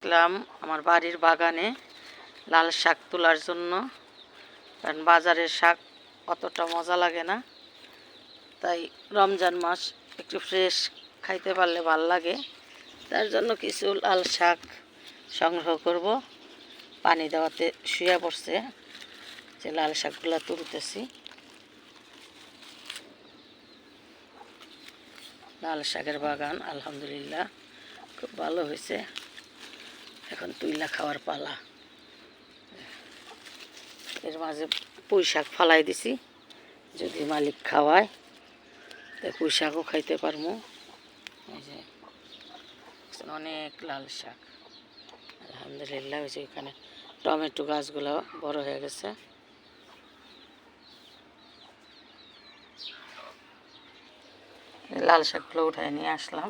আসলাম আমার বাড়ির বাগানে লাল শাক তোলার জন্য, কারণ বাজারের শাক অতটা মজা লাগে না। তাই রমজান মাস একটু ফ্রেশ খাইতে পারলে ভাল লাগে। তার জন্য কিছু লাল শাক সংগ্রহ করব। পানি দেওয়াতে শুয়ে পড়ছে, যে লাল শাকগুলো তুলতেছি। লাল শাকের বাগান আলহামদুলিল্লাহ খুব ভালো হয়েছে। এখন তুইলা খাওয়ার পালা। এর মাঝে পুঁই শাক ফালাই দিছি, যদি মালিক খাওয়ায় তাই পুঁই শাকও খাইতে পারবো। এই যে অনেক লাল শাক আলহামদুলিল্লাহ। ওই যে এখানে টমেটো গাছগুলো বড় হয়ে গেছে। লাল শাকগুলো উঠায় নিয়ে আসলাম।